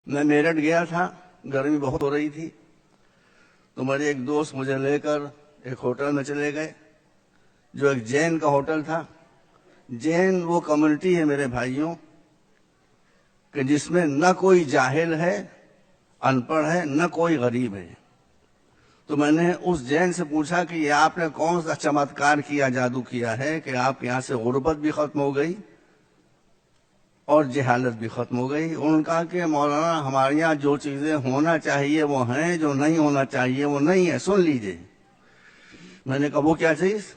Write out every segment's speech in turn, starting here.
میں میرٹھ گیا تھا، گرمی بہت ہو رہی تھی، تو میرے ایک دوست مجھے لے کر ایک ہوٹل میں چلے گئے جو ایک جین کا ہوٹل تھا۔ جین وہ کمیونٹی ہے میرے بھائیوں کہ جس میں نہ کوئی جاہل ہے، ان پڑھ ہے، نہ کوئی غریب ہے۔ تو میں نے اس جین سے پوچھا کہ یہ آپ نے کون سا چمتکار کیا، جادو کیا ہے کہ آپ یہاں سے غربت بھی ختم ہو گئی اور جہالت بھی ختم ہو گئی؟ انہوں نے کہا کہ مولانا ہمارے یہاں جو چیزیں ہونا چاہیے وہ ہیں، جو نہیں ہونا چاہیے وہ نہیں ہے، سن لیجئے۔ میں نے کہا وہ کیا چیز؟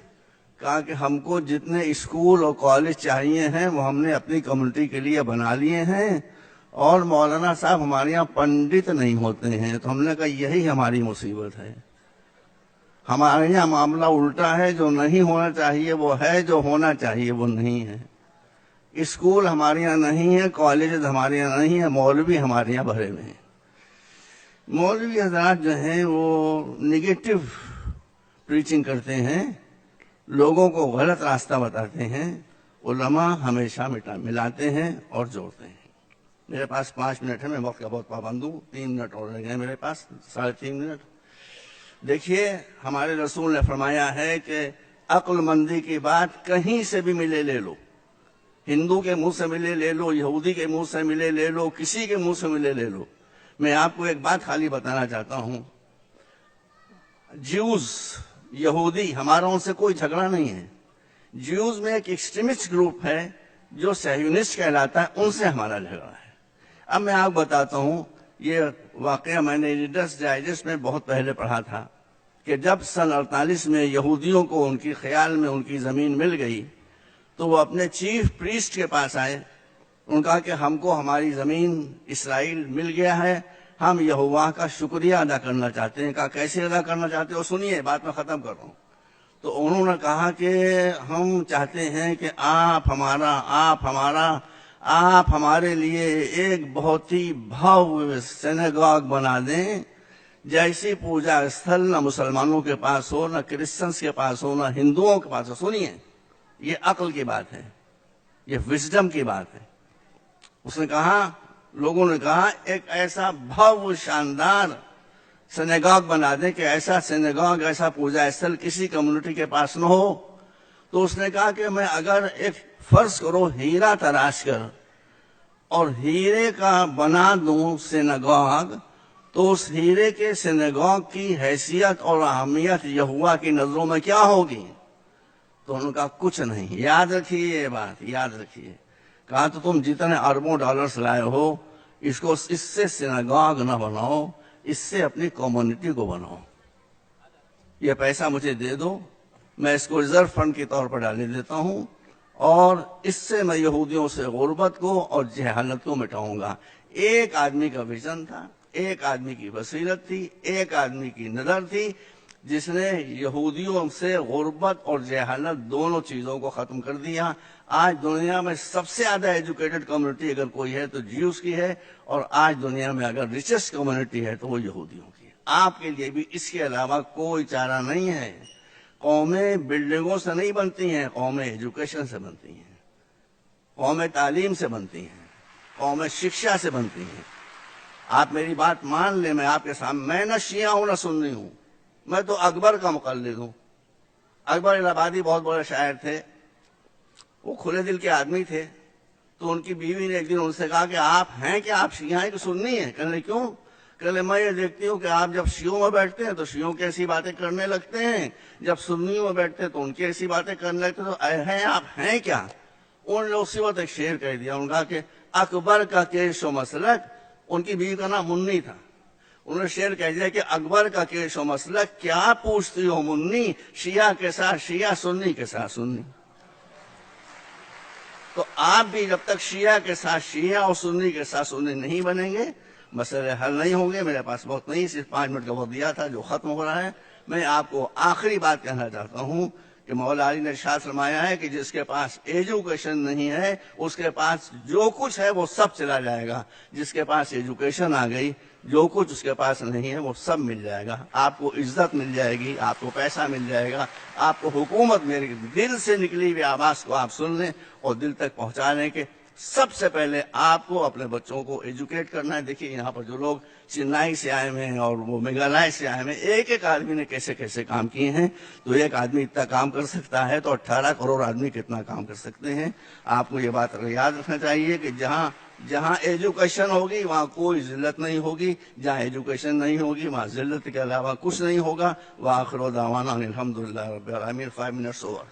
کہا کہ ہم کو جتنے اسکول اور کالج چاہیے ہیں وہ ہم نے اپنی کمیونٹی کے لیے بنا لیے ہیں، اور مولانا صاحب ہمارے یہاں پنڈت نہیں ہوتے ہیں۔ تو ہم نے کہا یہی ہماری مصیبت ہے، ہمارے یہاں معاملہ الٹا ہے، جو نہیں ہونا چاہیے وہ ہے، جو ہونا چاہیے وہ نہیں ہے۔ اسکول ہمارے یہاں نہیں ہے، کالجز ہمارے یہاں نہیں ہے، مولوی ہمارے یہاں بھرے ہوئے ہیں۔ مولوی حضرات جو ہیں وہ نگیٹو پریچنگ کرتے ہیں، لوگوں کو غلط راستہ بتاتے ہیں، علماء ہمیشہ ملاتے ہیں اور جوڑتے ہیں۔ میرے پاس 5 منٹ ہے، میں وقت کا بہت پابند ہوں، 3 منٹ اور رہ گئے میرے پاس، 3.5 منٹ۔ دیکھیے ہمارے رسول نے فرمایا ہے کہ عقل مندی کی بات کہیں سے بھی ملے لے لو، ہندو کے منہ سے ملے لے لو، یہودی کے منہ سے ملے لے لو، کسی کے منہ سے ملے لے لو۔ میں آپ کو ایک بات خالی بتانا چاہتا ہوں، جیوز یہودی ہمارا ان سے کوئی جھگڑا نہیں ہے۔ جیوز میں ایک ایکسٹریمسٹ گروپ ہے جو صہیونسٹ کہلاتا ہے، ان سے ہمارا جھگڑا ہے۔ اب میں آپ کو بتاتا ہوں، یہ واقعہ میں نے ریڈرز ڈائجسٹ میں بہت پہلے پڑھا تھا کہ جب سن 48 میں یہودیوں کو ان کی خیال میں ان کی زمین مل گئی تو وہ اپنے چیف پریسٹ کے پاس آئے، انہوں نے کہا کہ ہم کو ہماری زمین اسرائیل مل گیا ہے، ہم یہوہ کا شکریہ ادا کرنا چاہتے ہیں۔ کہا کیسے ادا کرنا چاہتے ہو؟ سنیے، بات میں ختم کر رہا ہوں۔ تو انہوں نے کہا کہ ہم چاہتے ہیں کہ آپ ہمارے لیے ایک بہت ہی بھویہ سینیگاگ بنا دیں، جیسی پوجا استھل نہ مسلمانوں کے پاس ہو، نہ کرسچنس کے پاس ہو، نہ ہندوؤں کے پاس ہو۔ سنیے، یہ عقل کی بات ہے، یہ وزڈم کی بات ہے۔ اس نے کہا، لوگوں نے کہا ایک ایسا بھویہ شاندار سینیگاگ بنا دیں کہ ایسا سینیگاگ، ایسا پوجا استھل کسی کمیونٹی کے پاس نہ ہو۔ تو اس نے کہا کہ میں اگر ایک فرض کرو ہیرا تراش کر اور ہیرے کا بنا دوں سینیگاگ، تو اس ہیرے کے سینیگاگ کی حیثیت اور اہمیت یہوہ کی نظروں میں کیا ہوگی؟ تو انہوں نے کہا کچھ نہیں۔ یاد رکھیے یہ بات، یاد رکھیے۔ کہا تو تم جتنے اربوں ڈالرز لائے ہو، اس سے سینیگاگ نہ بناؤ، اس سے اپنی کمیونٹی کو بناؤ۔ یہ پیسہ مجھے دے دو، میں اس کو ریزرو فنڈ کے طور پر ڈالنے دیتا ہوں، اور اس سے میں یہودیوں سے غربت کو اور جہالت کو مٹاؤں گا۔ ایک آدمی کا ویژن تھا، ایک آدمی کی بصیرت تھی، ایک آدمی کی نظر تھی، جس نے یہودیوں سے غربت اور جہالت دونوں چیزوں کو ختم کر دیا۔ آج دنیا میں سب سے زیادہ ایجوکیٹڈ کمیونٹی اگر کوئی ہے تو جیوز کی ہے، اور آج دنیا میں اگر ریچسٹ کمیونٹی ہے تو وہ یہودیوں کی ہے۔ آپ کے لیے بھی اس کے علاوہ کوئی چارہ نہیں ہے۔ قومیں بلڈنگوں سے نہیں بنتی ہیں، قومیں ایجوکیشن سے بنتی ہیں، قومیں تعلیم سے بنتی ہیں، قومیں شکشا سے بنتی ہیں۔ آپ میری بات مان لیں، میں آپ کے سامنے، میں نہ شیعہ ہوں نہ سنی ہوں، میں تو اکبر کا مقلد ہوں۔ اکبر الہ آبادی بہت بڑے شاعر تھے، وہ کھلے دل کے آدمی تھے۔ تو ان کی بیوی نے ایک دن ان سے کہا کہ آپ ہیں کہ آپ شیعہ ہیں کہ سنی ہیں؟ کہنے کیوں؟ کہنے میں یہ دیکھتی ہوں کہ آپ جب شیعوں میں بیٹھتے ہیں تو شیعوں کی ایسی باتیں کرنے لگتے ہیں، جب سنیوں میں بیٹھتے ہیں تو ان کی ایسی باتیں کرنے لگتے ہیں، تو ہیں آپ ہیں کیا؟ انہوں نے اسی وقت ایک شعر کہہ دیا، انہوں نے کہا کہ اکبر کا کیش و مسلک، ان کی بیوی کا نام منی تھا، انہوں نے شعر کہہ دیا کہ اکبر کا کیش و مسلک، کیا پوچھتی ہو منی، شیعہ کے ساتھ شیعہ، سنی کے ساتھ سنی۔ تو آپ بھی جب تک شیعہ کے ساتھ شیعہ اور سنی کے ساتھ سنی نہیں بنیں گے، مسئلے حل نہیں ہوں گے۔ میرے پاس بہت نہیں، صرف 5 منٹ کا وقت دیا تھا جو ختم ہو رہا ہے۔ میں آپ کو آخری بات کہنا چاہتا ہوں کہ مولا علی نے ارشاد فرمایا ہے کہ جس کے پاس ایجوکیشن نہیں ہے اس کے پاس جو کچھ ہے وہ سب چلا جائے گا، جس کے پاس ایجوکیشن آ گئی جو کچھ اس کے پاس نہیں ہے وہ سب مل جائے گا۔ آپ کو عزت مل جائے گی، آپ کو پیسہ مل جائے گا، آپ کو حکومت، میرے دل سے نکلی ہوئی آواز کو آپ سن لیں اور دل تک پہنچا لیں کہ سب سے پہلے آپ کو اپنے بچوں کو ایجوکیٹ کرنا ہے. دیکھیے یہاں پر جو لوگ چنئی سے آئے ہوئے ہیں اور وہ میگھالیہ سے آئے ہوئے ہیں، ایک ایک آدمی نے کیسے کیسے کام کیے ہیں. تو ایک آدمی اتنا کام کر سکتا ہے تو 18 کروڑ آدمی کتنا کام کر سکتے ہیں. آپ کو یہ بات یاد رکھنا چاہیے کہ جہاں ایجوکیشن ہوگی وہاں کوئی ذلت نہیں ہوگی، جہاں ایجوکیشن نہیں ہوگی وہاں ذلت کے علاوہ کچھ نہیں ہوگا. وآخر دعوانا الحمدللہ رب العالمین. 5 منٹس اوور.